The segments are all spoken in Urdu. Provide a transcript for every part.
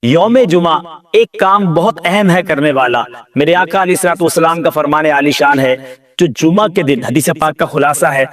یوم جمعہ ایک کام بہت اہم ہے کرنے والا. میرے آقا علیہ الصلوۃ والسلام کا فرمان عالی شان ہے، جو جمعہ کے دن، حدیث پاک کا خلاصہ ہے،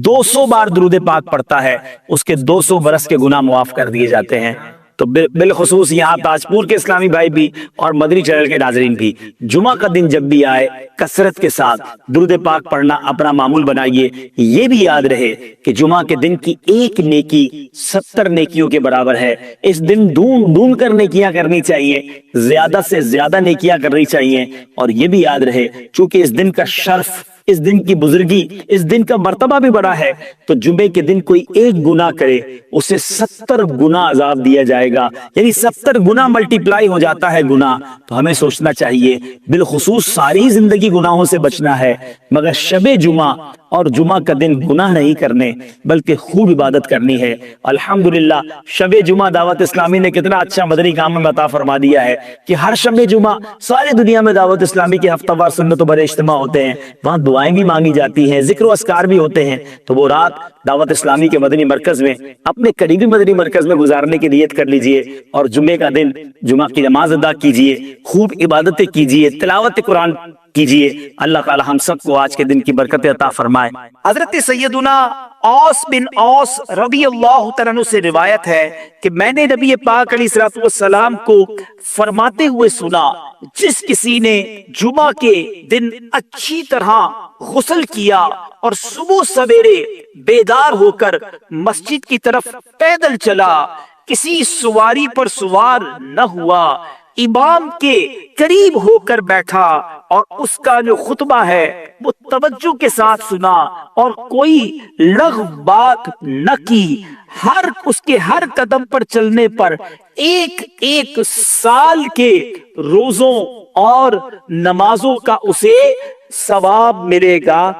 200 بار درود پاک پڑھتا ہے، اس کے 200 برس کے گناہ معاف کر دیے جاتے ہیں. تو بالخصوص یہاں تاجپور کے اسلامی بھائی بھی اور مدنی چینل کے ناظرین بھی جمعہ کا دن جب بھی آئے کثرت کے ساتھ درود پاک پڑھنا اپنا معمول بنائیے. یہ بھی یاد رہے کہ جمعہ کے دن کی ایک نیکی 70 نیکیوں کے برابر ہے. اس دن ڈھونڈ کر نیکیاں کرنی چاہیے، زیادہ سے زیادہ نیکیاں کرنی چاہیے. اور یہ بھی یاد رہے چونکہ اس دن کا شرف، اس دن کی بزرگی، اس دن کا مرتبہ بھی بڑا ہے، تو جمعے کے دن کوئی ایک گناہ کرے اسے 70 گنا عذاب دیا جائے گا، یعنی 70 گنا ملٹیپلائی ہو جاتا ہے گناہ. تو ہمیں سوچنا چاہیے، بالخصوص ساری زندگی گناہوں سے بچنا ہے، مگر شب جمعہ اور جمعہ کا دن گناہ نہیں کرنے بلکہ خوب عبادت کرنی ہے. الحمدللہ شب جمعہ دعوت اسلامی نے کتنا اچھا مدنی کام میں عطا فرما دیا ہے کہ ہر شب جمعہ ساری دنیا میں دعوت اسلامی کے ہفتہ وار سنت و بڑے اجتماع ہوتے ہیں، وہاں دعائیں بھی مانگی جاتی ہیں، ذکر و اذکار بھی ہوتے ہیں. تو وہ رات دعوت اسلامی کے مدنی مرکز میں، اپنے قریبی مدنی مرکز میں گزارنے کی نیت کر لیجئے، اور جمعے کا دن جمعہ کی نماز ادا کیجئے، خوب عبادتیں کیجئے، تلاوت قرآن کیجئے. اللہ تعالی ہم سب کو آج کے دن کی برکت عطا فرمائے. حضرت سیدنا اوس بن اوس رضی اللہ تعالیٰ عنہ سے روایت ہے کہ میں نے نبی پاک علیہ الصلوۃ والسلام کو فرماتے ہوئے سنا، جس کسی نے جمعہ کے دن اچھی طرح غسل کیا اور صبح سویرے بیدار ہو کر مسجد کی طرف پیدل چلا، کسی سواری پر سوار نہ ہوا، امام کے قریب ہو کر بیٹھا اور اس کا جو خطبہ ہے وہ توجہ کے ساتھ سنا اور کوئی لغو بات نہ کی، اس کے ہر قدم پر چلنے پر ایک سال کے روزوں اور نمازوں کا اسے ثواب ملے گا.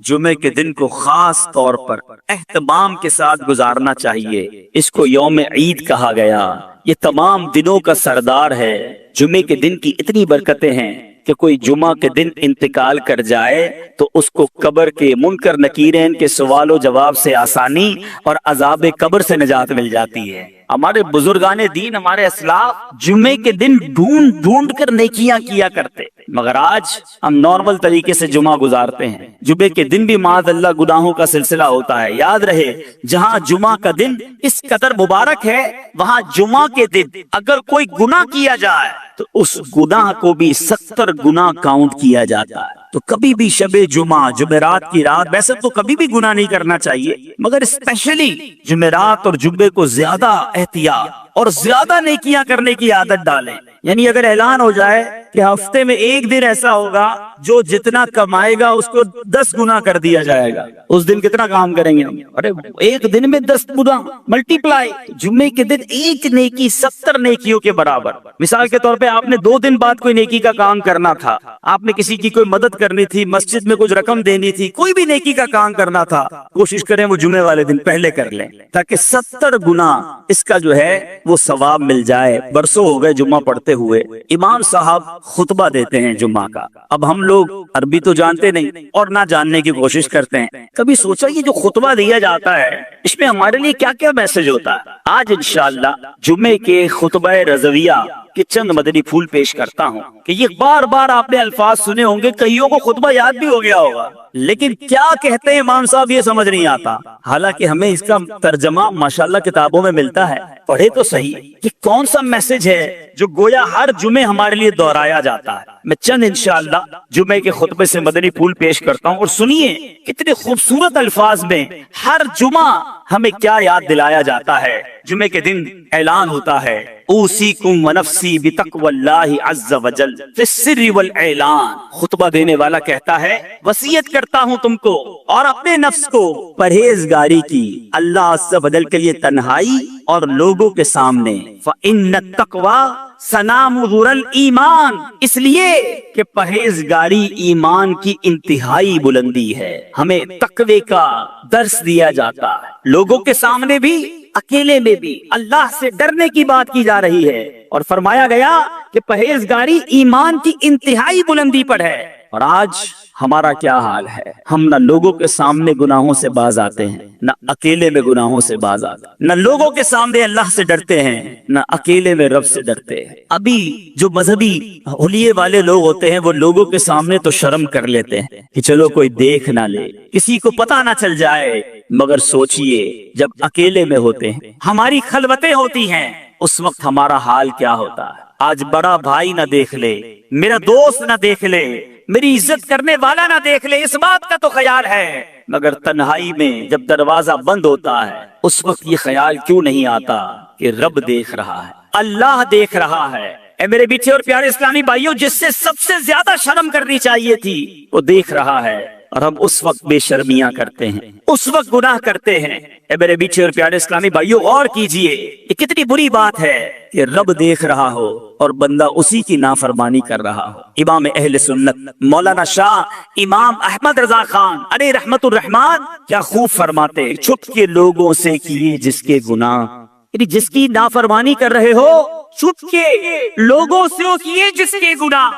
جمعے کے دن کو خاص طور پر اہتمام کے ساتھ گزارنا چاہیے. اس کو یوم عید کہا گیا، یہ تمام دنوں کا سردار ہے. جمعے کے دن کی اتنی برکتیں ہیں کہ کوئی جمعہ کے دن انتقال کر جائے تو اس کو قبر کے منکر نکیرین کے سوال و جواب سے آسانی اور عذاب قبر سے نجات مل جاتی ہے. ہمارے بزرگان دین، ہمارے اسلاف جمعے کے دن ڈھونڈ کر نیکیاں کیا کرتے، مگر آج ہم نارمل طریقے سے جمعہ گزارتے ہیں. جمعے کے دن بھی معاذ اللہ گناہوں کا سلسلہ ہوتا ہے. یاد رہے جہاں جمعہ کا دن اس قدر مبارک ہے، وہاں جمعہ کے دن اگر کوئی گناہ کیا جائے تو اس گناہ کو بھی 70 گناہ کاؤنٹ کیا جاتا ہے. تو کبھی بھی شب جمعہ، جمعرات کی رات، ویسے تو کبھی بھی گناہ نہیں کرنا چاہیے، مگر اسپیشلی جمعرات اور جمعے کو زیادہ احتیاط اور زیادہ نیکیاں کرنے کی عادت ڈالیں. یعنی اگر اعلان ہو جائے کہ ہفتے میں ایک دن ایسا ہوگا جو جتنا کمائے گا اس کو 10 گنا کر دیا جائے گا، اس دن کتنا کام کریں گے ہم؟ ارے ایک دن میں 10 گنا ملٹیپلائی. جمعے کے دن ایک نیکی 70 نیکیوں کے برابر. مثال کے طور پہ آپ نے 2 دن بعد کوئی نیکی کا کام کرنا تھا، آپ نے کسی کی کوئی مدد کرنی تھی، مسجد میں کچھ رقم دینی تھی، کوئی بھی نیکی کا کام کرنا تھا، کوشش کریں وہ جمعے والے دن پہلے کر لیں تاکہ 70 گنا اس کا جو ہے وہ ثواب مل جائے. برسوں ہو گئے جمعہ پڑھتے ہوئے، امام صاحب خطبہ دیتے ہیں جمعہ کا. اب ہم لوگ عربی تو جانتے نہیں اور نہ جاننے کی کوشش کرتے ہیں. کبھی سوچا یہ جو خطبہ دیا جاتا ہے اس میں ہمارے لیے کیا کیا میسج ہوتا ہے؟ آج انشاءاللہ جمعے کے خطبہ رضویہ کے چند مدنی پھول پیش کرتا ہوں کہ یہ بار بار آپ نے الفاظ سنے ہوں گے، کئیوں کو خطبہ یاد بھی ہو گیا ہوگا، لیکن کیا کہتے ہیں امام صاحب یہ سمجھ نہیں آتا. حالانکہ ہمیں اس کا ترجمہ ماشاءاللہ کتابوں میں ملتا ہے، پڑھے تو صحیح یہ کون سا میسج ہے جو گویا ہر جمعے ہمارے لیے دہرایا جاتا ہے. میں چند انشاءاللہ جمعے کے خطبے سے مدنی پھول پیش کرتا ہوں اور سنیے کتنے خوبصورت الفاظ میں ہر جمعہ ہمیں کیا یاد دلایا جاتا ہے. جمعے کے دن اعلان ہوتا ہے، اوصیکم ونفسی بتقوی اللہ عز وجل فی السر والاعلان. خطبہ دینے والا کہتا ہے وصیت کرتا ہوں تم کو اور اپنے نفس کو پرہیزگاری کی اللہ عز وجل کے لیے تنہائی اور لوگوں کے سامنے. فإن التقوی سنام ظہور الایمان، اس لیے کہ پرہیزگاری ایمان کی انتہائی بلندی ہے. ہمیں تقوی کا درس دیا جاتا ہے، لوگوں کے سامنے بھی اکیلے میں بھی اللہ سے ڈرنے کی بات کی جا رہی ہے، اور فرمایا گیا کہ پرہیزگاری ایمان کی انتہائی بلندی پر ہے. اور آج ہمارا کیا حال ہے؟ ہم نہ لوگوں کے سامنے گناہوں سے باز آتے ہیں، نہ اکیلے میں گناہوں سے باز آتے ہیں، نہ لوگوں کے سامنے اللہ سے ڈرتے ہیں، نہ اکیلے میں رب سے ڈرتے ہیں۔ ابھی جو مذہبی حلیے والے لوگ ہوتے ہیں وہ لوگوں کے سامنے تو شرم کر لیتے ہیں کہ چلو کوئی دیکھ نہ لے، کسی کو پتہ نہ چل جائے، مگر سوچئے جب اکیلے میں ہوتے ہیں، ہماری خلوتیں ہوتی ہیں، اس وقت ہمارا حال کیا ہوتا ہے؟ آج بڑا بھائی نہ دیکھ لے، میرا دوست نہ دیکھ لے، میری عزت کرنے والا نہ دیکھ لے، اس بات کا تو خیال ہے، مگر تنہائی میں جب دروازہ بند ہوتا ہے اس وقت یہ خیال کیوں نہیں آتا کہ رب دیکھ رہا ہے، اللہ دیکھ رہا ہے۔ اے میرے بیٹے اور پیارے اسلامی بھائیوں، جس سے سب سے زیادہ شرم کرنی چاہیے تھی وہ دیکھ رہا ہے، اور ہم اس وقت بے شرمیاں کرتے ہیں، اس وقت گناہ کرتے ہیں۔ اے میرے بیٹے اور پیارے اسلامی بھائیوں، غور کیجئے یہ کتنی بری بات ہے کہ رب دیکھ رہا ہو اور بندہ اسی کی نافرمانی کر رہا ہو۔ امام اہل سنت مولانا شاہ امام احمد رضا خان علیہ رحمت الرحمان کیا خوب فرماتے، چھپ کے لوگوں سے کیے جس کے گناہ، یعنی جس کی نافرمانی کر رہے ہو چھپ کے لوگوں سے کیے جس کے گناہ،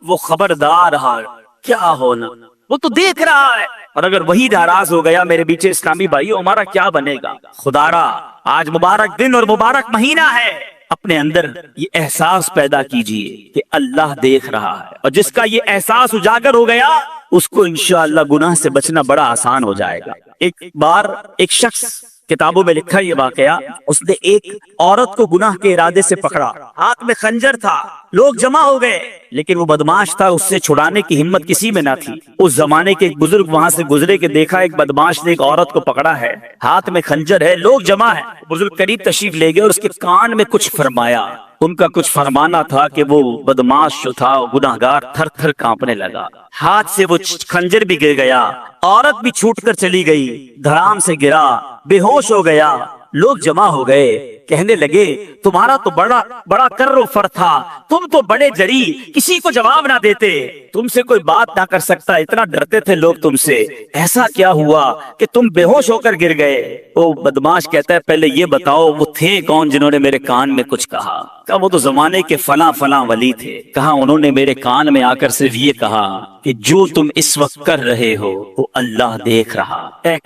وہ خبردار حال کیا ہونا، وہ تو دیکھ رہا ہے۔ اور اگر وہی ناراض ہو گیا میرے بیچے اسلامی بھائیوں، ہمارا کیا بنے گا؟ خدا را آج مبارک دن اور مبارک مہینہ ہے، اپنے اندر یہ احساس پیدا کیجئے کہ اللہ دیکھ رہا ہے، اور جس کا یہ احساس اجاگر ہو گیا اس کو انشاءاللہ گناہ سے بچنا بڑا آسان ہو جائے گا۔ ایک بار ایک شخص، کتابوں میں لکھا یہ واقعہ، اس نے ایک عورت کو گناہ کے ارادے سے پکڑا، ہاتھ میں خنجر تھا، لوگ جمع ہو گئے، لیکن وہ بدماش تھا، اس سے چھڑانے کی ہمت کسی میں نہ تھی۔ اس زمانے کے ایک بزرگ وہاں سے گزرے کہ دیکھا ایک بدماش نے ایک عورت کو پکڑا ہے، ہاتھ میں خنجر ہے، لوگ جمع ہیں، بزرگ قریب تشریف لے گئے اور اس کے کان میں کچھ فرمایا۔ ان کا کچھ فرمانا تھا کہ وہ بدماش جو تھا گناہگار تھر تھر کانپنے لگا، ہاتھ سے وہ خنجر بھی گر گیا، عورت بھی چھوٹ کر چلی گئی، دھڑام سے گرا، بے ہوش ہو گیا۔ لوگ جمع ہو گئے، کہنے لگے تمہارا تو بڑا کر و فر تھا، تم تو بڑے جری، کسی کو جواب نہ دیتے، تم سے کوئی بات نہ کر سکتا، اتنا ڈرتے تھے لوگ تم سے، ایسا کیا ہوا کہ تم بے ہوش ہو کر گر گئے؟ وہ بدماش کہتا ہے پہلے یہ بتاؤ وہ تھے کون جنہوں نے میرے کان میں کچھ کہا؟ کہا وہ تو زمانے کے فلاں فلاں ولی تھے، کہا انہوں نے میرے کان میں آ کر صرف یہ کہا کہ جو تم اس وقت کر رہے ہو وہ اللہ دیکھ رہا۔ اے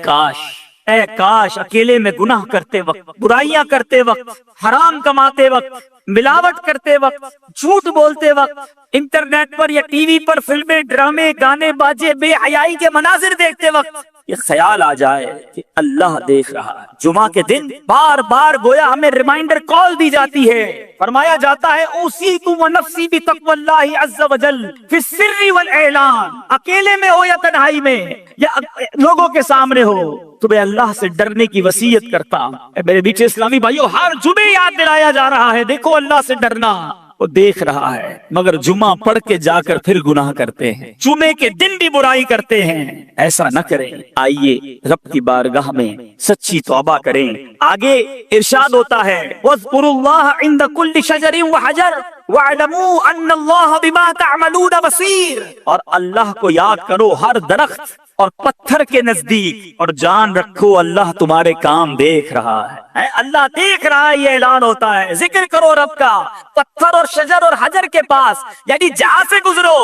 کاش اکیلے میں گناہ کرتے وقت، برائیاں کرتے وقت، حرام کماتے وقت، ملاوٹ کرتے وقت، جھوٹ بولتے وقت، انٹرنیٹ پر یا ٹی وی پر فلمیں، ڈرامے، گانے باجے، بے حیائی کے مناظر دیکھتے وقت یہ خیال آ جائے کہ اللہ دیکھ رہا ہے۔ جمعہ کے دن بار بار گویا ہمیں ریمائنڈر کال دی جاتی ہے، فرمایا جاتا ہے اوصیکم ونفسی بتقوی اللہ عز وجل فی السر والاعلان، اکیلے میں ہو یا تنہائی میں یا لوگوں کے سامنے ہو، تمہیں اللہ سے ڈرنے کی وصیت کرتا ہوں۔ میرے بیچے اسلامی بھائیوں، ہر جمعے یاد دلایا جا رہا ہے دیکھو اللہ سے ڈرنا، وہ دیکھ رہا ہے، مگر جمعہ پڑھ کے جا کر پھر گناہ کرتے ہیں، جمعے کے دن بھی برائی کرتے ہیں۔ ایسا نہ کریں، آئیے رب کی بارگاہ میں سچی توبہ کریں۔ آگے ارشاد ہوتا ہے وَاذْكُرُوا اللَّهَ عِنْدَ كُلِّ شَجَرٍ وَحَجَرٍ وَاعْلَمُوا أَنَّ اللَّهَ بِمَا تَعْمَلُونَ بَصِيرٌ، اور اللہ کو یاد کرو ہر درخت اور پتھر کے نزدیک، اور جان رکھو اللہ تمہارے کام دیکھ رہا ہے۔ اللہ دیکھ رہا ہے، یہ اعلان ہوتا ہے۔ ذکر کرو رب کا، پتھر اور شجر اور حجر کے پاس، یعنی جہاں سے گزرو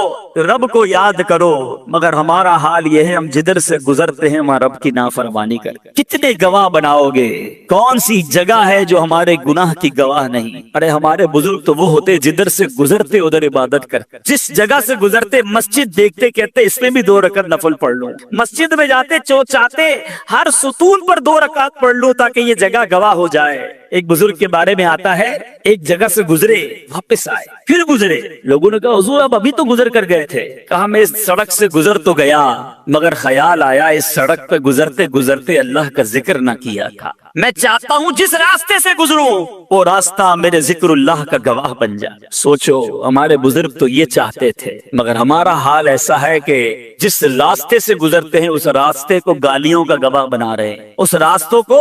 رب کو یاد کرو، مگر ہمارا حال یہ ہے ہم جدھر سے گزرتے ہیں وہاں رب کی نافرمانی کر۔ کتنے گواہ بناؤ گے؟ کون سی جگہ ہے جو ہمارے گناہ کی گواہ نہیں؟ ارے ہمارے بزرگ تو وہ ہوتے جدھر سے گزرتے ادھر عبادت کر، جس جگہ سے گزرتے مسجد دیکھتے کہتے اس میں بھی 2 رکعت نفل پڑھ لوں، مسجد میں جاتے چاہتے ہر ستون پر 2 رکعت پڑھ لوں تاکہ یہ جگہ گواہ ہو جائے۔ ایک بزرگ کے بارے میں آتا ہے ایک جگہ سے گزرے، واپس آئے، پھر گزرے، لوگوں نے کہا حضور اب ابھی تو گزر کر گئے تھے، کہا میں اس سڑک سے گزر تو گیا مگر خیال آیا اس سڑک پہ گزرتے گزرتے اللہ کا ذکر نہ کیا تھا، میں چاہتا ہوں جس راستے سے گزروں وہ راستہ میرے ذکر اللہ کا گواہ بن جائے۔ سوچو ہمارے بزرگ تو یہ چاہتے تھے، مگر ہمارا حال ایسا ہے کہ جس راستے سے گزرتے ہیں اس راستے کو گالیوں کا گواہ بنا رہے ہیں، اس راستوں کو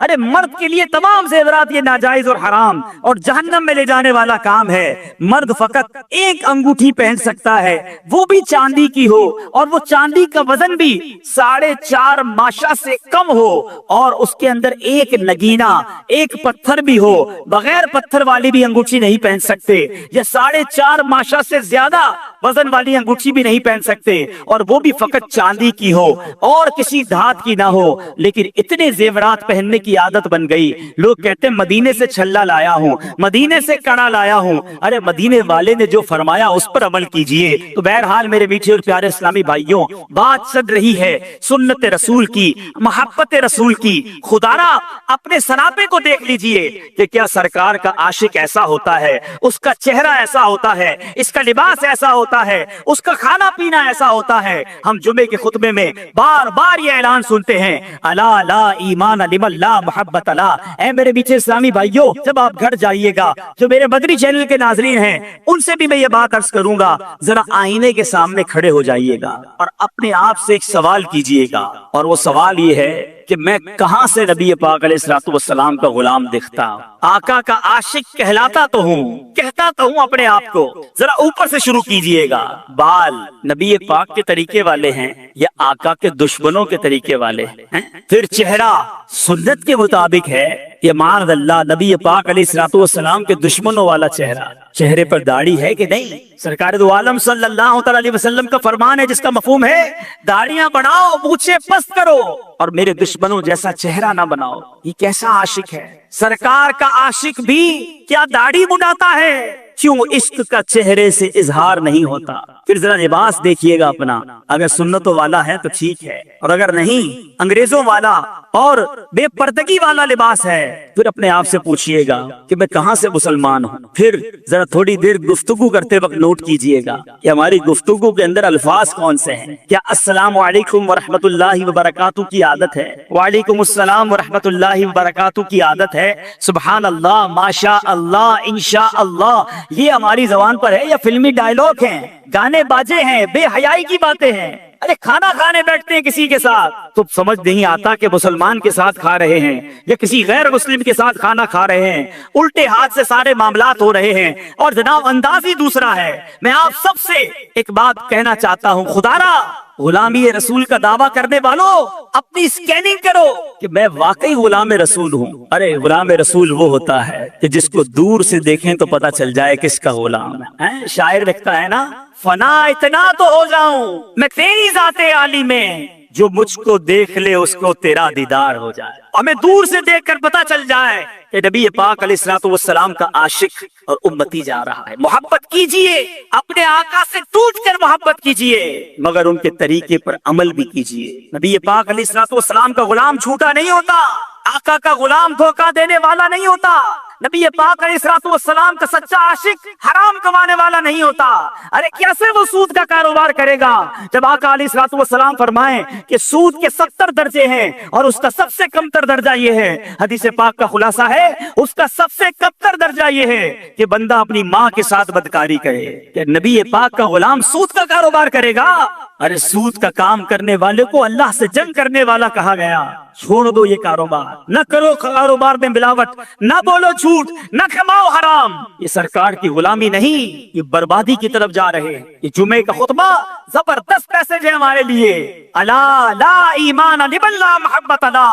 ارے مرد کے لیے تمام زیورات یہ ناجائز اور حرام اور جہنم میں لے جانے والا کام ہے. مرد فقط ایک انگوٹھی پہن سکتا ہے, وہ بھی چاندی کی ہو, اور وہ چاندی کا وزن بھی 4.5 ماشا سے کم ہو, اور اس کے اندر ایک نگینا, ایک پتھر بھی ہو. بغیر پتھر والی بھی انگوٹھی نہیں پہن سکتے, یا 4.5 ماشا سے زیادہ وزن والی انگوٹھی بھی نہیں پہن سکتے, اور وہ بھی فقط چاندی کی ہو اور کسی دھات کی نہ ہو. لیکن اتنے زیورات پہننے کی عادت بن گئی. لوگ کہتے ہیں مدینے سے چھلا لایا ہوں, مدینے سے کڑا لایا ہوں. ارے مدینے والے نے جو فرمایا اس پر عمل کیجئے. تو بہرحال میرے میٹھے اور پیارے اسلامی بھائیوں, بات چل رہی ہے سنت رسول کی, محبت رسول کی. خدارا اپنے سراپے کو دیکھ لیجئے کہ کیا سرکار کا عاشق ایسا ہوتا ہے, اس کا چہرہ ایسا ہوتا ہے, اس کا لباس ایسا ہوتا ہے, اس کا کھانا پینا ایسا ہوتا ہے. ہم جمعے کے خطبے میں بار بار یہ اعلان سنتے ہیں, الا لا ایمان لمن لا محبت لا. اے میرے میٹھے اسلامی بھائیوں, جب آپ گھر جائیے گا, جو میرے مدنی چینل کے ناظرین ہیں ان سے بھی میں یہ بات عرض کروں گا, ذرا آئینے کے سامنے کھڑے ہو جائیے گا اور اپنے آپ سے ایک سوال کیجئے گا, اور وہ سوال یہ ہے کہ میں کہاں سے نبی پاک علیہ الصلوۃ والسلام کا غلام دکھتا ہوں, آقا کا عاشق کہلاتا تو ہوں, کہتا تو ہوں اپنے آپ کو. ذرا اوپر سے شروع کیجئے گا. بال نبی پاک کے طریقے والے ہیں یا آقا کے دشمنوں کے طریقے والے ہیں؟ پھر چہرہ سنت کے مطابق ہے یا معاذ اللہ نبی پاک علیہ الصلوۃ والسلام کے دشمنوں والا چہرہ؟ چہرے پر داڑھی ہے کہ نہیں؟ سرکار دو عالم صلی اللہ تعالی علیہ وسلم کا فرمان ہے جس کا مفہوم ہے داڑیاں بڑھاؤ, مونچھیں پست کرو, اور میرے دشمنوں جیسا چہرہ نہ بناؤ. یہ کیسا عاشق ہے؟ سرکار کا عاشق بھی کیا داڑھی منڈاتا ہے؟ کیوں عشق کا چہرے سے اظہار نہیں ہوتا؟ پھر ذرا لباس دیکھیے گا اپنا, اگر سنتوں والا ہے تو ٹھیک ہے, اور اگر نہیں انگریزوں والا اور بے پردگی والا لباس ہے, پھر اپنے آپ سے پوچھئے گا کہ میں کہاں سے مسلمان ہوں. پھر ذرا تھوڑی دیر گفتگو کرتے وقت نوٹ کیجئے گا کہ ہماری گفتگو کے اندر الفاظ کون سے ہیں. کیا السلام علیکم ورحمۃ اللہ وبرکاتہ کی عادت ہے؟ وعلیکم السلام ورحمۃ اللہ وبرکاتہ کی عادت ہے؟ سبحان اللہ, ماشاء اللہ, انشاء اللہ, یہ ہماری زبان پر ہے یا فلمی ڈائلوگ ہیں, گانے باجے ہیں, بے حیائی کی باتیں ہیں؟ ارے کھانا کھانے بیٹھتے ہیں کسی کے ساتھ تو سمجھ نہیں آتا کہ مسلمان کے ساتھ کھا رہے ہیں یا کسی غیر مسلم کے ساتھ کھانا کھا رہے ہیں. الٹے ہاتھ سے سارے معاملات ہو رہے ہیں, اور جناب انداز ہی دوسرا ہے. میں آپ سب سے ایک بات کہنا چاہتا ہوں, خدارا غلامی رسول کا دعویٰ کرنے والوں اپنی اسکیننگ کرو کہ میں واقعی غلام رسول ہوں. ارے غلام رسول وہ ہوتا ہے کہ جس کو دور سے دیکھیں تو پتا چل جائے کس کا غلام ہے. شاعر لکھتا ہے نا, فنا اتنا تو ہو جاؤں میں تیری ذات عالی میں, جو مجھ کو دیکھ لے اس کو تیرا دیدار ہو جائے. ہمیں دور سے دیکھ کر پتا چل جائے کہ نبی پاک علیہ الصلوۃ والسلام کا عاشق اور امتی جا رہا ہے. محبت کیجئے, اپنے آقا سے ٹوٹ کر محبت کیجئے, مگر ان کے طریقے پر عمل بھی کیجئے. نبی پاک علیہ الصلوۃ والسلام کا غلام جھوٹا نہیں ہوتا, آقا کا غلام دھوکہ دینے والا نہیں ہوتا, نبی پاک علیہ الصلوۃ والسلام کا سچا عاشق حرام کمانے والا نہیں ہوتا. ارے کیسے وہ سود کا کاروبار کرے گا جب آقا علیہ الصلوۃ والسلام فرمائیں کہ سود کے 70 درجے ہیں اور اس کا سب سے کمتر درجہ یہ ہے. حدیث پاک کا خلاصہ ہے اس کا سب سے کمتر درجہ یہ ہے کہ بندہ اپنی ماں کے ساتھ بدکاری کرے. کہ نبی پاک کا غلام سود کا کاروبار کرے گا؟ ارے سود کا کام کرنے والے کو اللہ سے جنگ کرنے والا کہا گیا. چھوڑ دو یہ کاروبار, نہ کرو کاروبار میں ملاوٹ, نہ بولو جھوٹ, نہ کماؤ حرام. یہ سرکار کی غلامی نہیں, یہ بربادی کی طرف جا رہے ہیں. یہ جمعے کا خطبہ زبردست میسج ہے ہمارے لیے. الا لا ایمان لمن لا محبت لا.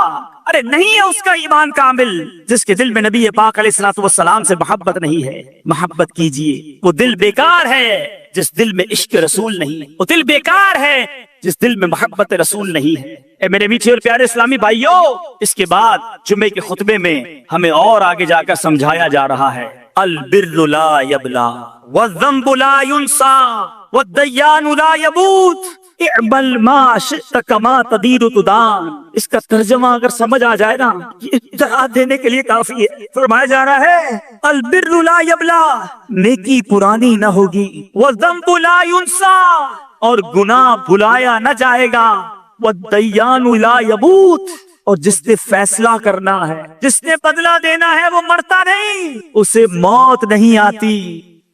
ارے نہیں ہے اس کا ایمان کامل جس کے دل میں نبی پاک علیہ الصلوۃ والسلام سے محبت نہیں ہے. محبت کیجئے. وہ دل بیکار ہے جس دل میں عشق رسول نہیں, وہ دل بیکار ہے جس دل میں محبت رسول نہیں ہے. اے میرے میٹھے اور پیارے اسلامی بھائیوں, اس کے بعد جمعے کے خطبے میں ہمیں اور آگے جا کر سمجھایا جا رہا ہے البر لا یبلا والذنب لا ینسا والدیان لا یموت اعمل ما شئت کما تدیر تدان. اس کا ترجمہ اگر سمجھ آ جائے نا, یہ اطلاع دینے کے لیے کافی ہے. فرمایا جا رہا ہے البر لا یبلا, نیکی پرانی نہ ہوگی, والذنب لا ینسا, اور گناہ بھلایا نہ جائے گا, والدیان لا یموت, اور جس نے فیصلہ کرنا ہے, جس نے بدلہ دینا ہے, وہ مرتا نہیں, اسے موت نہیں آتی.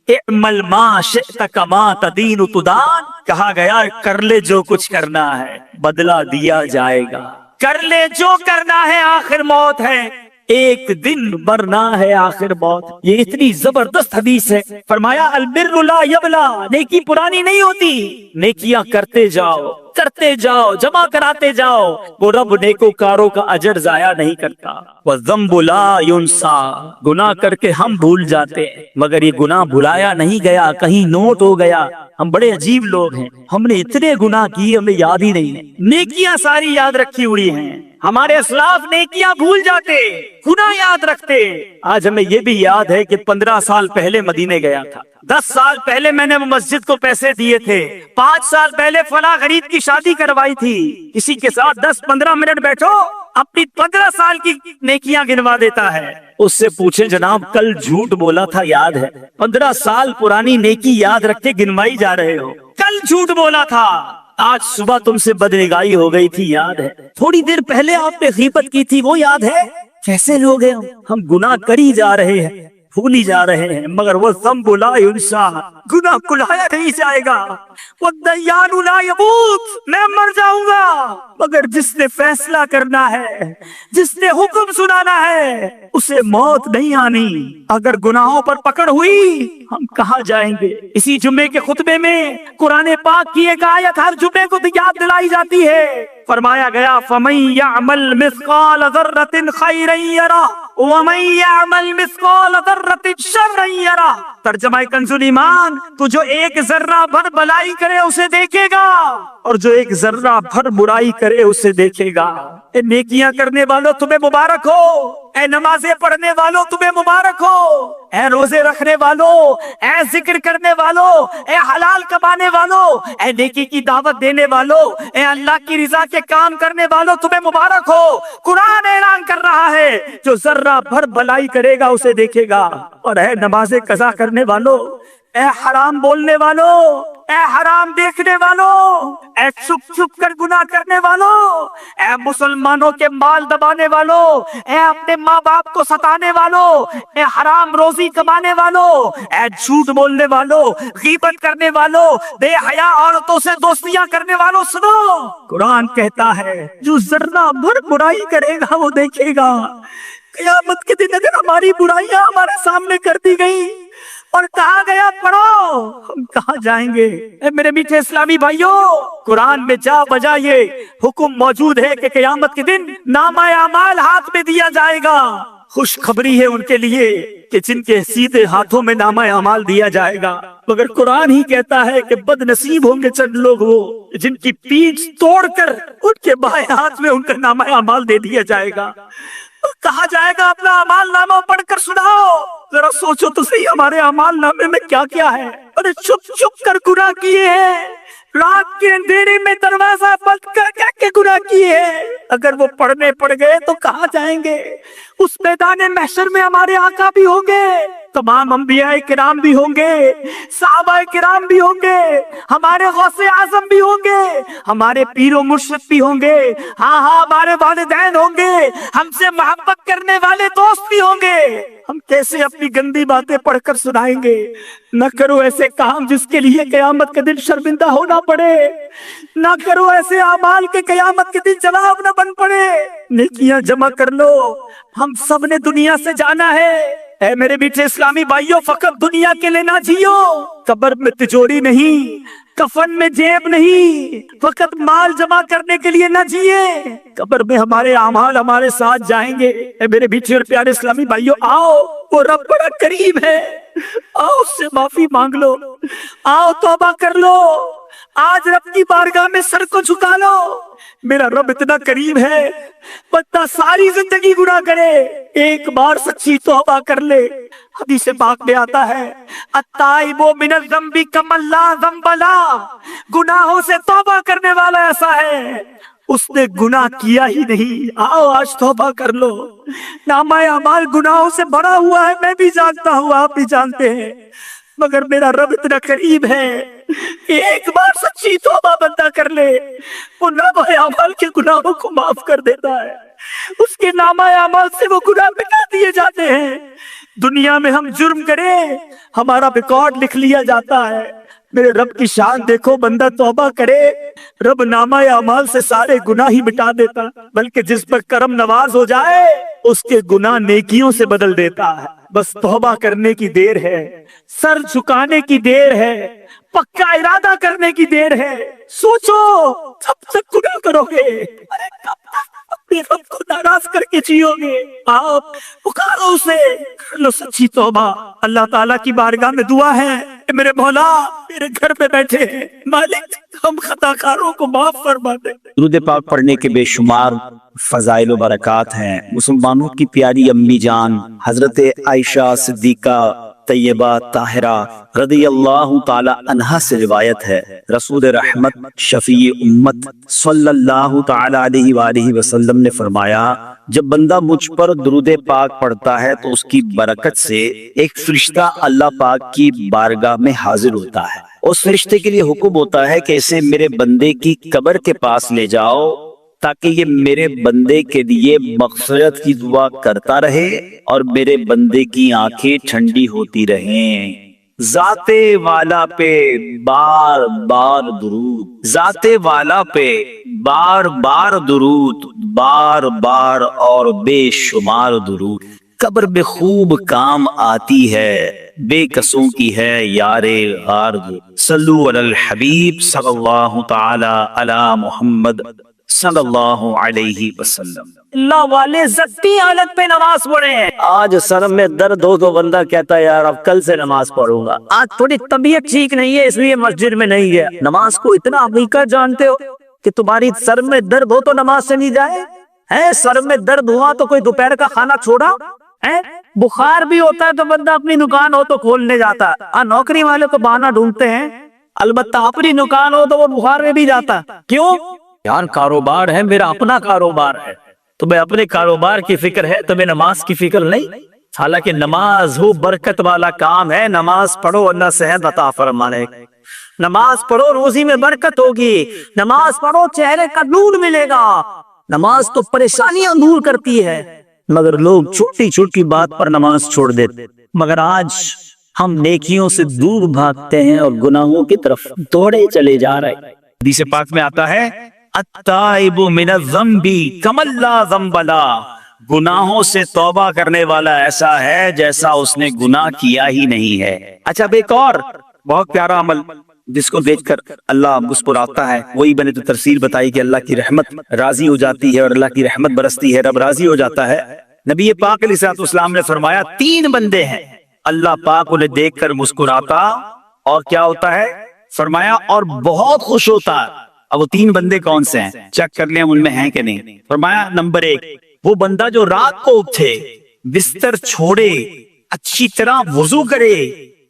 اعمل ما شئت کما تدین تدان, کہا گیا کر لے جو کچھ کرنا ہے, بدلہ دیا جائے گا. کر لے جو کرنا ہے آخر موت ہے، ایک دن مرنا ہے آخر موت۔ یہ اتنی زبردست حدیث ہے۔ فرمایا البر لا یبلا، نیکی پرانی نہیں ہوتی، نیکیاں کرتے جاؤ کرتے جاؤ، جمع کراتے جاؤ، وہ رب نیکوکاروں کا اجر ضائع نہیں کرتا۔ والذنب لا ینسا، گناہ کر کے ہم بھول جاتے ہیں، مگر یہ گناہ بھلایا نہیں گیا، کہیں نوٹ ہو گیا۔ ہم بڑے عجیب لوگ ہیں، ہم نے اتنے گناہ کیے ہمیں یاد ہی نہیں ہے، نیکیاں ساری یاد رکھی ہوئی ہیں۔ ہمارے اسلاف نیکیاں بھول جاتے، گناہ یاد رکھتے۔ آج ہمیں یہ بھی یاد ہے کہ 15 سال پہلے مدینے گیا تھا، 10 سال پہلے میں نے مسجد کو پیسے دیے تھے، 5 سال پہلے فلاں غریب کی شادی کروائی تھی۔ کسی کے ساتھ 10-15 منٹ بیٹھو، اپنی 15 سال کی نیکیاں گنوا دیتا ہے۔ اس سے پوچھیں جناب کل جھوٹ بولا تھا یاد ہے؟ 15 سال پرانی نیکی یاد رکھ کے گنوائی جا رہے ہو، کل جھوٹ بولا تھا، آج صبح تم سے بدنگاہی ہو گئی تھی یاد ہے؟ تھوڑی دیر پہلے آپ نے غیبت کی تھی وہ یاد ہے؟ کیسے لوگ ہیں ہم گناہ کری جا رہے ہیں، بھولی جا رہے ہیں، مگر وہ ذنب لا ینسا، گناہ بھلایا نہیں جائے گا۔ والدیان لا یموت، میں مر جاؤں گا، مگر جس نے فیصلہ کرنا ہے، جس نے حکم سنانا ہے، اسے موت نہیں آنی۔ اگر گناہوں پر پکڑ ہوئی ہم کہاں جائیں گے؟ اسی جمعے کے خطبے میں قرآن پاک کی ایک آیت ہر جمعے کو یاد دلائی جاتی ہے۔ فرمایا گیا فَمَن يَعْمَلْ مِثْقَالَ ذَرَّةٍ خَيْرًا يَرَهُ وَمَن يَعْمَلْ مِثْقَالَ ذَرَّةٍ شَرًّا يَرَهُ۔ ترجمہ کنز الایمان، تو جو ایک ذرہ بھر بلائی کرے اسے دیکھے گا، اور جو ایک ذرہ بھر برائی کرے اسے دیکھے گا۔ اے نیکیاں کرنے والوں تمہیں مبارک ہو، اے نمازیں پڑھنے والوں تمہیں مبارک ہو، اے روزے رکھنے والوں، اے ذکر کرنے والوں، اے حلال کمانے والوں، اے نیکی کی دعوت دینے والوں، اے اللہ کی رضا کے کام کرنے والوں تمہیں مبارک ہو۔ قرآن اعلان کر رہا ہے جو ذرہ بھر بلائی کرے گا اسے دیکھے گا۔ اور اے نمازیں قضا کرنے والوں، اے حرام بولنے والوں، اے حرام دیکھنے والوں، اے چھپ چھپ کر گناہ کرنے والوں، اے مسلمانوں کے مال دبانے والوں، اے اپنے ماں باپ کو ستانے والوں، اے حرام روزی کمانے والوں، اے جھوٹ بولنے والوں، غیبت کرنے والوں، بے حیا عورتوں سے دوستیاں کرنے والوں، سنو قرآن کہتا ہے جو ذرہ بھر برائی کرے گا وہ دیکھے گا۔ قیامت کے دن اگر ہماری برائیاں ہمارے سامنے کر دی گئی اور کہا گیا پڑھو، ہم کہاں جائیں گے؟ اے میرے میٹھے اسلامی بھائیوں، قرآن میں جا بجا یہ حکم موجود ہے کہ قیامت کے دن نامہ اعمال ہاتھ میں دیا جائے گا۔ خوشخبری ہے ان کے لیے کہ جن کے سیدھے ہاتھوں میں نامہ اعمال دیا جائے گا، مگر قرآن ہی کہتا ہے کہ بد نصیب ہوں گے چند لوگ وہ جن کی پیٹھ توڑ کر ان کے بائیں ہاتھ میں ان کا نامہ اعمال دے دیا جائے گا۔ کہا جائے گا اپنا اعمال نامہ پڑھ کر سناؤ، ذرا سوچو تو صحیح ہمارے اعمال نامے میں کیا کیا ہے۔ اور چھپ چھپ کر گناہ کیے ہیں، رات کے اندھیرے میں دروازہ بند کر کے گناہ کیے ہیں، اگر وہ پڑھنے پڑ گئے تو کہاں جائیں گے؟ اس میدان محشر میں ہمارے آقا بھی ہوں گے، تمام انبیاء کرام بھی ہوں گے، صحابہ کرام بھی ہوں گے، ہمارے غوث اعظم بھی ہوں گے، ہمارے پیر و مرشد بھی ہوں گے، ہاں ہمارے والدین ہوں گے، ہم سے محبت کرنے والے دوست بھی ہوں گے۔ ہم کیسے اپنی گندی باتیں پڑھ کر سنائیں گے؟ نہ کرو ایسے کام جس کے لیے قیامت کے دن شرمندہ ہونا پڑے، نہ کرو ایسے اعمال کے قیامت کے دن جواب نہ بن پڑے۔ نیکیاں جمع کر لو، ہم سب نے دنیا سے جانا ہے۔ اے میرے میٹھے اسلامی بھائیوں، فقط دنیا کے لیے نہ جیو، قبر میں تجوری نہیں، کفن میں جیب نہیں، فقط مال جمع کرنے کے لیے نہ جیے، قبر میں ہمارے اعمال ہمارے ساتھ جائیں گے۔ اے میرے میٹھے اور پیارے اسلامی بھائیوں، آؤ، وہ رب بڑا قریب ہے، آؤ اس سے معافی مانگ لو، آؤ توبہ کر لو، آج رب کی بارگاہ میں سر کو جھکا لو۔ میرا رب اتنا قریب ہے، بندہ ساری زندگی گناہ کرے، ایک بار سچی توبہ کر لے۔ حدیث پاک میں آتا ہے التائب من الذنب کمن لا ذنب له، گناہوں سے توبہ کرنے والا ایسا ہے اس نے گناہ کیا ہی نہیں۔ آؤ آج توبہ کر لو، نامہ اعمال گناہوں سے بھرا ہوا ہے، میں بھی جانتا ہوں، آپ بھی جانتے ہیں، مگر میرا رب اتنا قریب ہے کہ ایک بار سچی توبہ بندہ کر لے، وہ نامہ اعمال کے گناہوں کو معاف کر دیتا ہے، اس کے نامہ اعمال سے وہ گناہ مٹا دیے جاتے ہیں۔ دنیا میں ہم جرم کریں، ہمارا ریکارڈ لکھ لیا جاتا ہے، میرے رب کی شان دیکھو، بندہ توبہ کرے رب نامہ اعمال سے سارے گناہ ہی مٹا دیتا، بلکہ جس پر کرم نواز ہو جائے اس کے گناہ نیکیوں سے بدل دیتا ہے۔ بس توبہ کرنے کی دیر ہے، سر جھکانے کی دیر ہے، پکا ارادہ کرنے کی دیر ہے۔ سوچو کب تک گناہ کرو گے؟ ارے کب تک اپنے رب کو ناراض کر کے جیو گے؟ آپ پکارو اسے، کر لو سچی توبہ۔ اللہ تعالیٰ کی بارگاہ میں دعا ہے کہ میرے مولا میرے گھر پہ بیٹھے ہیں، مالک ہم خطا کاروں کو معاف فرما دے۔ درود پاک پڑھنے کے بے شمار فضائل و برکات ہیں۔ مسلمانوں کی پیاری امی جان حضرت عائشہ صدیقہ طیبہ طاہرہ رضی اللہ تعالی عنہا سے روایت ہے، رسول رحمت شفیع امت صلی اللہ تعالی علیہ وآلہ وسلم نے فرمایا، جب بندہ مجھ پر درود پاک پڑھتا ہے تو اس کی برکت سے ایک فرشتہ اللہ پاک کی بارگاہ میں حاضر ہوتا ہے۔ اس فرشتے کے لیے حکم ہوتا ہے کہ اسے میرے بندے کی قبر کے پاس لے جاؤ تاکہ یہ میرے بندے کے لیے مغفرت کی دعا کرتا رہے اور میرے بندے کی آنکھیں ٹھنڈی ہوتی رہیں۔ ذات والا پہ بار بار درود، ذات والا پہ بار بار درود، بار بار اور بے شمار درود، قبر میں خوب کام آتی ہے، بے کسوں کی ہے یار غارد۔ صلو علی الحبیب صلی اللہ تعالی علی محمد صلی اللہ علیہ وسلم۔ اللہ والے زخمی حالت پہ نماز پڑھے ہیں، آج سر میں درد ہو تو بندہ کہتا ہے یار اب کل سے نماز پڑھوں گا، آج تھوڑی طبیعت ٹھیک نہیں ہے اس لیے مسجد میں نہیں گیا۔ نماز کو اتنا حقیقت جانتے ہو کہ تمہاری سر میں درد ہو تو نماز سے نہیں جائے ہے؟ سر میں درد ہوا تو کوئی دوپہر کا کھانا چھوڑا ہے؟ بخار بھی ہوتا ہے تو بندہ اپنی دکان ہو تو کھولنے جاتا ہے۔ نوکری والے تو بہانہ ڈھونڈتے ہیں، البتہ اپنی دکان ہو تو وہ بخار میں بھی جاتا۔ کیوں؟ یار کاروبار ہے، میرا اپنا کاروبار ہے، تمہیں اپنے کاروبار کی فکر ہے، تمہیں نماز کی فکر نہیں۔ حالانکہ نماز وہ برکت والا کام ہے، نماز پڑھو اللہ صحت عطا فرمائے، نماز پڑھو روزی میں برکت ہوگی، نماز پڑھو چہرے کا نور ملے گا، نماز تو پریشانیاں دور کرتی ہے۔ مگر لوگ چھوٹی چھوٹی بات پر نماز چھوڑ دیتے، مگر آج ہم نیکیوں سے دور بھاگتے ہیں اور گناہوں کی طرف دوڑے چلے جا رہے ہیں۔ حدیث پاک میں آتا ہے التائب من الذنب کمن لا ذنب له، گناہوں سے توبہ کرنے والا ایسا ہے جیسا اس نے گناہ کیا ہی نہیں ہے۔ اچھا اب ایک اور بہت پیارا عمل جس کو دیکھ کر اللہ مسکراتا ہے، وہی میں نے تو تفسیر بتائی کہ اللہ کی رحمت راضی ہو جاتی ہے اور اللہ کی رحمت برستی ہے، رب راضی ہو جاتا ہے۔ نبی پاک علیہ الصلوۃ والسلام نے فرمایا 3 بندے ہیں اللہ پاک انہیں دیکھ کر مسکراتا اور کیا ہوتا ہے؟ فرمایا اور بہت خوش ہوتا ہے۔ اب وہ 3 بندے کون سے ہیں؟ چیک کر لیں ان میں ہیں کہ نہیں۔ فرمایا نمبر 1 وہ بندہ جو رات کو اٹھے، بستر چھوڑے، اچھی طرح وضو کرے،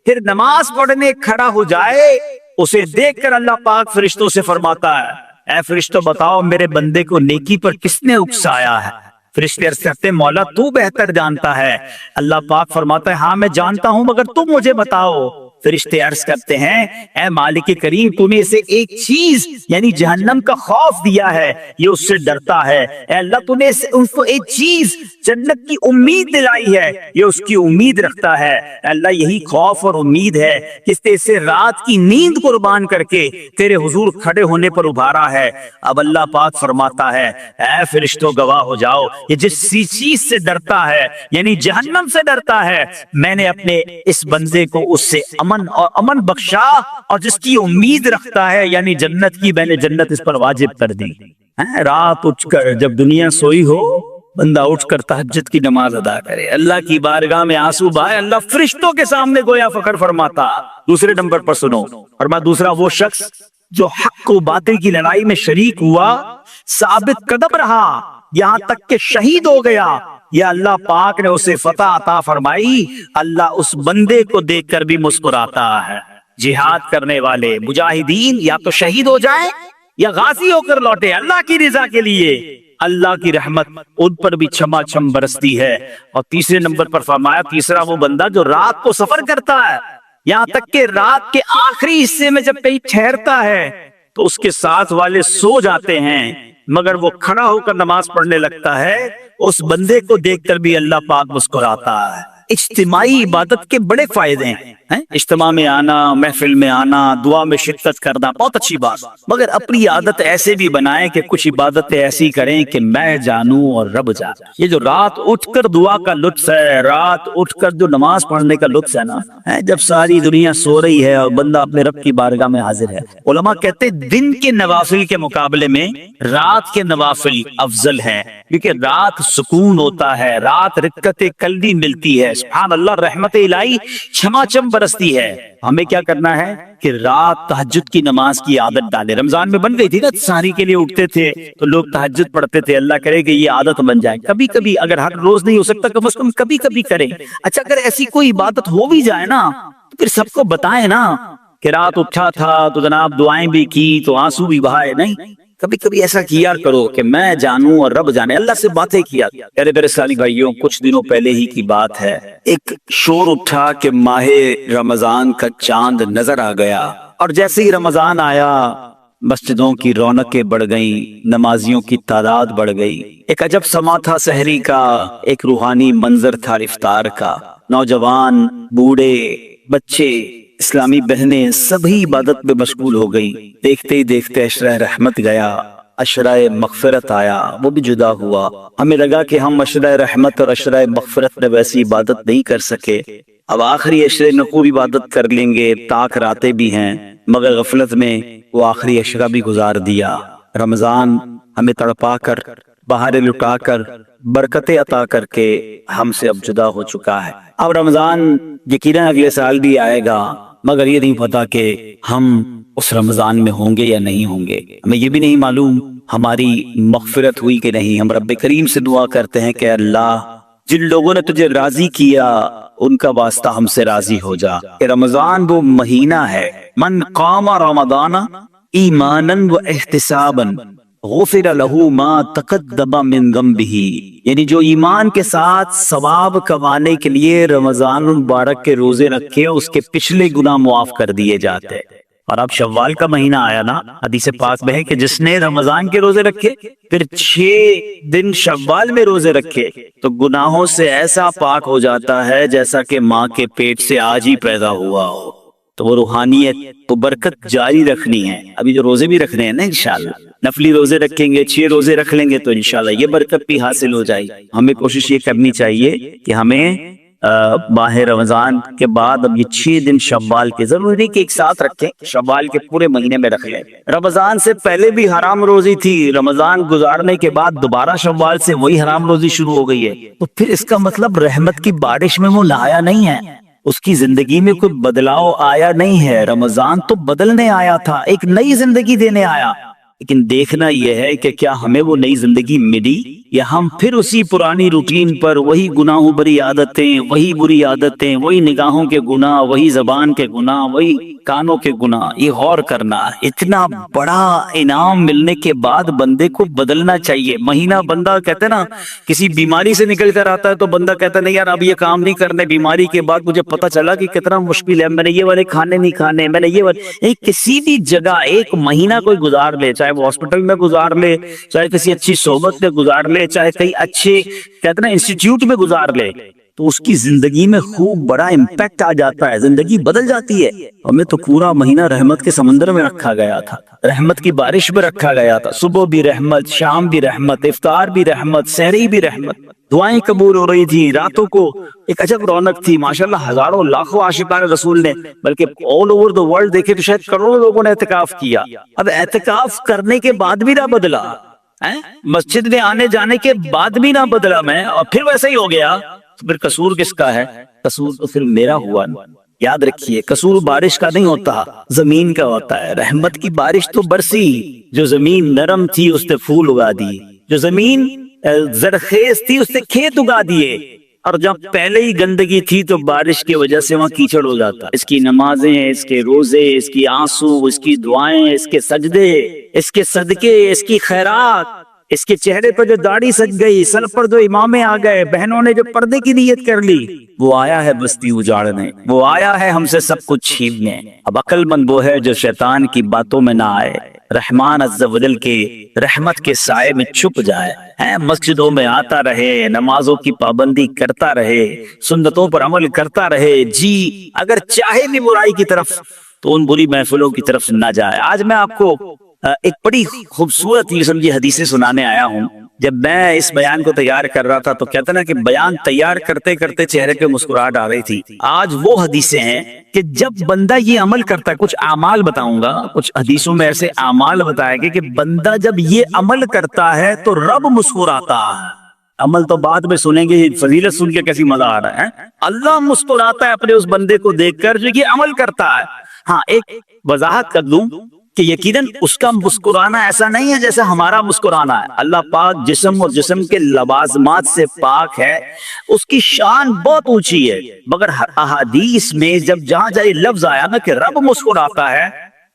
پھر نماز پڑھنے کھڑا ہو جائے، اسے دیکھ کر اللہ پاک فرشتوں سے فرماتا ہے اے فرشتوں بتاؤ میرے بندے کو نیکی پر کس نے اکسایا ہے؟ فرشتے عرض کرتے مولا تو بہتر جانتا ہے۔ اللہ پاک فرماتا ہے ہاں میں جانتا ہوں مگر تم مجھے بتاؤ۔ فرشتے عرض کرتے ہیں اے مالک کریم تو نے اسے ایک چیز یعنی جہنم کا خوف دیا ہے، یہ اس سے ڈرتا ہے۔ اے اللہ تو نے اس کو ایک چیز جنت کی امید دلائی ہے، یہ اس کی امید رکھتا ہے۔ اے اللہ یہی خوف اور امید ہے کس نے اسے رات کی نیند قربان کر کے تیرے حضور کھڑے ہونے پر ابھارا ہے۔ اب اللہ پاک فرماتا ہے اے فرشتوں گواہ ہو جاؤ، یہ جس چیز سے ڈرتا ہے یعنی جہنم سے ڈرتا ہے، میں نے اپنے اس بندے کو اس سے امن بخشا، اور جس کی امید رکھتا ہے یعنی جنت کی، میں نے جنت اس پر واجب کر دی۔ رات اٹھ کر جب دنیا سوئی ہو بندہ اٹھ کر تہجد کی نماز ادا کرے، اللہ کی بارگاہ میں آنسو بہائے، اللہ فرشتوں کے سامنے گویا فخر فرماتا۔ دوسرے نمبر پر سنو، فرمایا دوسرا وہ شخص جو حق و باطل کی لڑائی میں شریک ہوا، ثابت قدم رہا یہاں تک کہ شہید ہو گیا، یا اللہ پاک نے اسے فتح عطا فرمائی، اللہ اس بندے کو دیکھ کر بھی مسکراتا ہے۔ جہاد کرنے والے مجاہدین یا تو شہید ہو جائیں یا غازی ہو کر لوٹے اللہ کی رضا کے لیے، اللہ کی رحمت ان پر بھی چھما چھم برستی ہے۔ اور تیسرے نمبر پر فرمایا تیسرا وہ بندہ جو رات کو سفر کرتا ہے، یہاں تک کہ رات کے آخری حصے میں جب کہیں ٹھہرتا ہے تو اس کے ساتھ والے سو جاتے ہیں مگر وہ کھڑا ہو کر نماز پڑھنے لگتا ہے، اس بندے کو دیکھ کر بھی اللہ پاک مسکراتا ہے۔ اجتماعی عبادت کے بڑے فائدے ہیں۔ اجتماع میں آنا، محفل میں آنا، دعا میں شرکت کرنا بہت اچھی بات، مگر اپنی عادت ایسے بھی بنائیں کہ کچھ عبادتیں ایسی کریں کہ میں جانوں اور رب جانے۔ یہ جو رات اٹھ کر دعا کا لطف ہے، رات اٹھ کر جو نماز پڑھنے کا لطف ہے نا، جب ساری دنیا سو رہی ہے اور بندہ اپنے رب کی بارگاہ میں حاضر ہے۔ علماء کہتے ہیں دن کے نوافل کے مقابلے میں رات کے نوافل افضل ہیں، کیونکہ رات سکون ہوتا ہے، رات رکعت قلبی ملتی ہے، سبحان اللہ، رحمت الہی چھماچم برستی ہے۔ ہمیں کیا کرنا ہے کہ رات تہجد کی نماز کی عادت ڈالے۔ رمضان میں بن گئی تھی نا، سحری کے لیے اٹھتے تھے تو لوگ تہجد پڑھتے تھے، اللہ کرے کہ یہ عادت بن جائے۔ کبھی کبھی، اگر ہر روز نہیں ہو سکتا کم از کم کبھی کبھی کریں۔ اچھا، اگر ایسی کوئی عبادت ہو بھی جائے نا تو پھر سب کو بتائیں نا کہ رات اٹھا تھا تو جناب دعائیں بھی کی تو آنسو بھی بہائے۔ نہیں، کبھی کبھی ایسا کیا کرو کہ میں جانوں اور رب جانے، اللہ سے باتیں کیا۔ میرے اسلامی بھائیوں، کچھ دنوں پہلے ہی کی بات ہے، ایک شور اٹھا کہ ماہ رمضان کا چاند نظر آ گیا، اور جیسے ہی رمضان آیا مسجدوں کی رونقیں بڑھ گئیں، نمازیوں کی تعداد بڑھ گئی۔ ایک عجب سما تھا سحری کا، ایک روحانی منظر تھا افطار کا۔ نوجوان، بوڑھے، بچے، اسلامی بہنیں سبھی عبادت میں مشغول ہو گئی۔ دیکھتے ہی دیکھتے عشرہ رحمت گیا، عشرہ مغفرت آیا، وہ بھی جدا ہوا۔ ہمیں لگا کہ ہم عشرہ رحمت اور عشرہ مغفرت میں ویسی عبادت نہیں کر سکے، اب آخری عشرے نقوب عبادت کر لیں گے، تاک راتیں بھی ہیں، مگر غفلت میں وہ آخری عشرہ بھی گزار دیا۔ رمضان ہمیں تڑپا کر، بہاریں لٹا کر، برکتیں عطا کر کے ہم سے اب جدا ہو چکا ہے۔ اب رمضان یقیناً اگلے سال بھی آئے گا، مگر یہ نہیں پتا کہ ہم اس رمضان میں ہوں گے یا نہیں ہوں گے۔ ہمیں یہ بھی نہیں معلوم ہماری مغفرت ہوئی کہ نہیں۔ ہم رب کریم سے دعا کرتے ہیں کہ اللہ، جن لوگوں نے تجھے راضی کیا ان کا واسطہ ہم سے راضی ہو جا۔ کہ رمضان وہ مہینہ ہے، من قام رمضان ایمانا و احتسابا غفر له ما تقدم من ذنبه، یعنی جو ایمان کے ساتھ ثواب کمانے کے لیے رمضان المبارک کے روزے رکھے اس کے پچھلے گناہ معاف کر دیے جاتے۔ اور اب شوال کا مہینہ آیا نا، حدیث پاک میں ہے کہ جس نے رمضان کے روزے رکھے پھر 6 دن شوال میں روزے رکھے تو گناہوں سے ایسا پاک ہو جاتا ہے جیسا کہ ماں کے پیٹ سے آج ہی پیدا ہوا ہو۔ تو وہ روحانیت، وہ برکت جاری رکھنی ہے۔ ابھی جو روزے بھی رکھنے ہیں نا، انشاءاللہ نفلی روزے رکھیں گے، 6 روزے رکھ لیں گے تو انشاءاللہ یہ برکت بھی حاصل ہو جائے۔ ہمیں کوشش یہ کرنی چاہیے کہ ہمیں ماہ رمضان کے بعد اب یہ 6 دن شوال کے، ضروری نہیں کہ ایک ساتھ رکھیں، شوال کے پورے مہینے میں رکھ لیں۔ رمضان سے پہلے بھی حرام روزی تھی، رمضان گزارنے کے بعد دوبارہ شوال سے وہی حرام روزی شروع ہو گئی ہے، تو پھر اس کا مطلب رحمت کی بارش میں وہ نہایا نہیں ہے، اس کی زندگی میں کوئی بدلاؤ آیا نہیں ہے۔ رمضان تو بدلنے آیا تھا، ایک نئی زندگی دینے آیا، لیکن دیکھنا یہ ہے کہ کیا ہمیں وہ نئی زندگی ملی یا ہم پھر اسی پرانی روٹین پر، وہی گناہوں بری عادتیں، وہی بری عادتیں، وہی نگاہوں کے گناہ، وہی زبان کے گناہ، وہی کانوں کے گناہ۔ یہ غور کرنا، اتنا بڑا انعام ملنے کے بعد بندے کو بدلنا چاہیے۔ مہینہ بندہ کہتے ہیں نا، کسی بیماری سے نکل کر آتا ہے تو بندہ کہتا ہے نہیں یار اب یہ کام نہیں کرنے، بیماری کے بعد مجھے پتا چلا کہ کتنا مشکل ہے، میں نے یہ والے کھانے نہیں کھانے، میں نے یہ والے، کسی بھی جگہ ایک مہینہ کوئی گزار لے، چاہے وہ ہاسپٹل میں گزار لے، چاہے کسی اچھی صحبت میں گزار لے، چاہے کئی اچھے کہتے ہیں نا انسٹیٹیوٹ میں گزار لے، تو اس کی زندگی میں خوب بڑا امپیکٹ آ جاتا ہے، زندگی بدل جاتی ہے۔ ہمیں تو پورا مہینہ رحمت کے سمندر میں رکھا گیا تھا، رحمت کی بارش میں رکھا گیا تھا، صبح بھی رحمت، شام بھی رحمت، افطار بھی رحمت، سحری بھی رحمت، دعائیں قبول ہو رہی تھی، راتوں کو ایک عجب رونق تھی، ماشاءاللہ ہزاروں لاکھوں عاشقان رسول نے، بلکہ آل اوور دی ورلڈ دیکھے تو شاید کروڑوں لوگوں نے اعتکاف کیا۔ اب اعتکاف کرنے کے بعد بھی نہ بدلا، مسجد میں آنے جانے کے بعد بھی نہ بدلا میں، اور پھر ویسا ہی ہو گیا، تو پھر قصور کس کا ہے؟ قصور تو پھر میرا ہوا نا۔ یاد رکھیے، قصور بارش کا نہیں ہوتا، زمین کا ہوتا ہے۔ رحمت کی بارش تو برسی، جو زمین نرم تھی اس نے پھول اگا دی، جو زمین زرخیز تھی اس نے کھیت اگا دیے، اور جب پہلے ہی گندگی تھی تو بارش کی وجہ سے وہاں کیچڑ ہو جاتا۔ اس کی نمازیں، اس کے روزے، اس کی آنسو، اس کی دعائیں، اس کے سجدے، اس کے صدقے، اس کی خیرات، اس کے چہرے پر جو داڑھی سج گئی، سر پر جو امامے آ گئے، بہنوں نے جو پردے کی نیت کر لی، وہ آیا ہے بستی اجاڑنے، وہ آیا ہے ہم سے سب کچھ چھیننے۔ اب عقل مند وہ ہے جو شیطان کی باتوں میں نہ آئے، رحمان عز و جل کے رحمت کے سائے میں چھپ جائے، مسجدوں میں آتا رہے، نمازوں کی پابندی کرتا رہے، سنتوں پر عمل کرتا رہے، جی اگر چاہے بھی برائی کی طرف تو ان بری محفلوں کی طرف نہ جائے۔ آج میں آپ کو ایک بڑی خوبصورت یہ سمجھے حدیثیں سنانے آیا ہوں۔ جب میں اس بیان کو تیار کر رہا تھا تو کہتا نا کہ بیان تیار کرتے کرتے چہرے پہ مسکراہٹ آ رہی تھی۔ آج وہ حدیثیں ہیں کہ جب بندہ یہ عمل کرتا ہے، کچھ اعمال بتاؤں گا، کچھ حدیثوں میں ایسے اعمال بتائے گے کہ بندہ جب یہ عمل کرتا ہے تو رب مسکراتا ہے۔ عمل تو بعد میں سنیں گے، فضیلت سن کے کیسی مزہ آ رہا ہے۔ اللہ مسکراتا ہے اپنے اس بندے کو دیکھ کر جو یہ عمل کرتا ہے۔ ہاں ایک وضاحت کر دوں کہ یقیناً اس کا مسکرانا ایسا نہیں ہے جیسے ہمارا مسکرانا ہے۔ اللہ پاک جسم اور جسم کے لوازمات سے پاک ہے، اس کی شان بہت اونچی ہے، مگر احادیث میں جب جہاں جائے لفظ آیا نا کہ رب مسکراتا ہے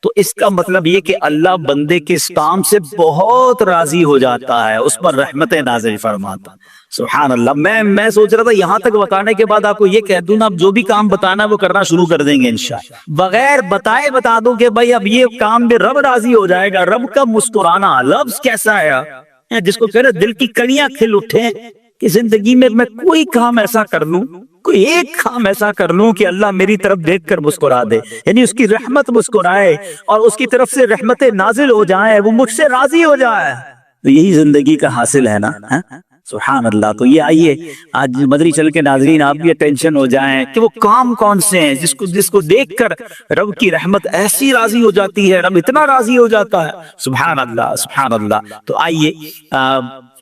تو اس کا مطلب یہ کہ اللہ بندے کے اس کام سے بہت راضی ہو جاتا ہے، اس پر رحمتیں نازل فرماتا۔ سبحان اللہ۔ میں سوچ رہا تھا یہاں تک بتانے کے بعد آپ کو یہ کہہ دوں نا، اب جو بھی کام بتانا وہ کرنا شروع کر دیں گے انشاءاللہ۔ بغیر بتائے بتا دوں کہ بھائی اب یہ کام بھی رب راضی ہو جائے گا۔ رب کا مسکرانا لفظ کیسا ہے جس کو کہہ رہے دل کی کڑیاں کھل اٹھے کہ زندگی میں کوئی کام ایسا کر لوں، کوئی ایک کام ایسا کر لوں کہ اللہ میری طرف دیکھ کر مسکرا دے، یعنی اس کی رحمت مسکرائے اور اس کی طرف سے رحمتیں نازل ہو جائیں، وہ مجھ سے راضی ہو جائے۔ تو یہی زندگی کا حاصل ہے نا۔ سبحان اللہ۔ تو یہ آئیے آج مدری چل کے ناظرین آپ بھی ٹینشن ہو جائیں کہ وہ کام کون سے ہیں جس کو دیکھ کر رب کی رحمت ایسی راضی ہو جاتی ہے، رب اتنا راضی ہو جاتا ہے۔ سبحان اللہ سبحان اللہ۔ تو آئیے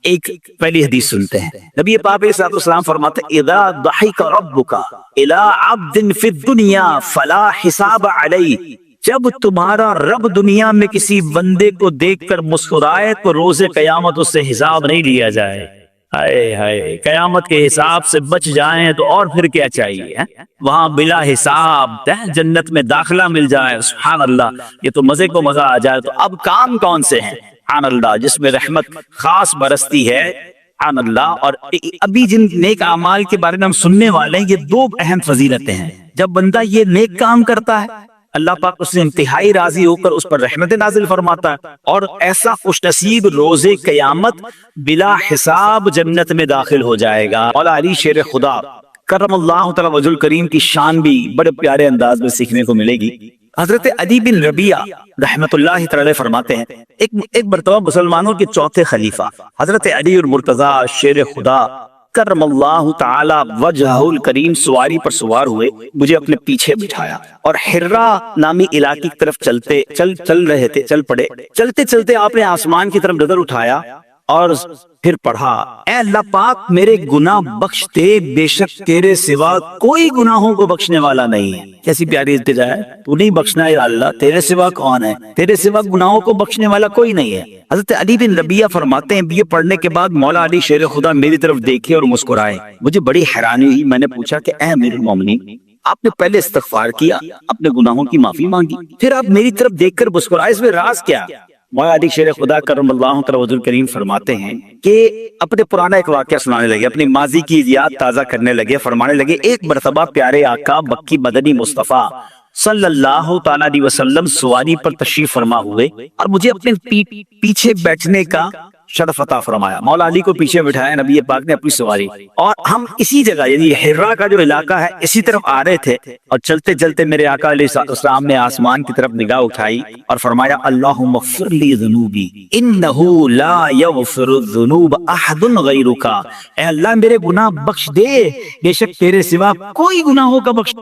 ایک پہلی حدیث سنتے ہیں۔ نبی پاک علیہ الصلوۃ والسلام فرماتے ہیں اذا ضحک ربک الی عبد فی الدنیا فلا حساب علیہ، جب تمہارا رب دنیا میں کسی بندے کو دیکھ کر مسکرائے تو روز قیامت اس سے حساب نہیں لیا جائے۔ ہائے ہائے، قیامت کے حساب سے بچ جائیں تو اور پھر کیا چاہیے؟ وہاں بلا حساب جنت میں داخلہ مل جائے۔ سبحان اللہ، یہ تو مزے کو مزہ آ جائے۔ تو اب کام کون سے ہیں سبحان اللہ جس میں رحمت خاص برستی ہے؟ سبحان اللہ۔ اور ابھی جن نیک اعمال کے بارے میں ہم سننے والے ہیں، یہ دو اہم فضیلتیں ہیں۔ جب بندہ یہ نیک کام کرتا ہے اللہ پاک اس سے انتہائی راضی ہو کر اس پر رحمت نازل فرماتا ہے، اور ایسا خوش نصیب روز قیامت بلا حساب جنت میں داخل ہو جائے گا۔ مولا علی شیر خدا کرم اللہ تعالی وجہ الکریم کی شان بھی بڑے پیارے انداز میں سیکھنے کو ملے گی۔ حضرت علی بن ربیعہ رحمت اللہ تعالی فرماتے ہیں ایک مرتبہ مسلمانوں کے چوتھے خلیفہ حضرت علی المرتضی شیر خدا کرم اللہ تعالی وجہ الکریم سواری پر سوار ہوئے، مجھے اپنے پیچھے بٹھایا اور حرا نامی علاقے کی طرف چل رہے تھے، چل پڑے۔ چلتے چلتے آپ نے آسمان کی طرف نظر اٹھایا اور پھر پڑھا اے اللہ پاک میرے گناہ بخش دے، بے شک تیرے سوا کوئی گناہوں کو بخشنے والا نہیں ہے۔ کیسی پیاری التجا ہے، تو نہیں بخشنا ہے اللہ، تیرے سوا کون ہے؟ تیرے سوا گناہوں کو بخشنے والا کوئی نہیں ہے۔ حضرت علی بن ربیعہ فرماتے ہیں یہ پڑھنے کے بعد مولا علی شیر خدا میری طرف دیکھے اور مسکرائے۔ مجھے بڑی حیرانی ہوئی، میں نے پوچھا کہ اے امیر المومنین، آپ نے پہلے استغفار کیا، اپنے گناہوں کی معافی مانگی، پھر آپ میری طرف دیکھ کر مسکرائے، اس میں راز کیا؟ مولا علی شیر خدا کرم اللہ تعالی وجہ الکریم فرماتے ہیں کہ اپنے پرانا ایک واقعہ سنانے لگے، اپنی ماضی کی یاد تازہ کرنے لگے، فرمانے لگے ایک مرتبہ پیارے آقا مکی مدنی مصطفیٰ صلی اللہ تعالی علیہ وسلم سواری پر تشریف فرما ہوئے اور مجھے اپنے پیچھے بیٹھنے کا شرف عطا فرمایا۔ مولا علی کو پیچھے بٹھایا نبی پاک نے اپنی سواری، اور ہم اسی جگہ یعنی حرا کا جو علاقہ ہے اسی طرف آ رہے تھے، اور چلتے چلتے میرے آقا علیہ السلام نے آسمان کی طرف نگاہ اٹھائی اور فرمایا اللہم اغفر لی ذنوبی انہ لا یغفر الذنوب احد غیرک، اے اللہ میرے گناہ بخش دے، بے شک تیرے سوا کوئی گناہوں کا بخش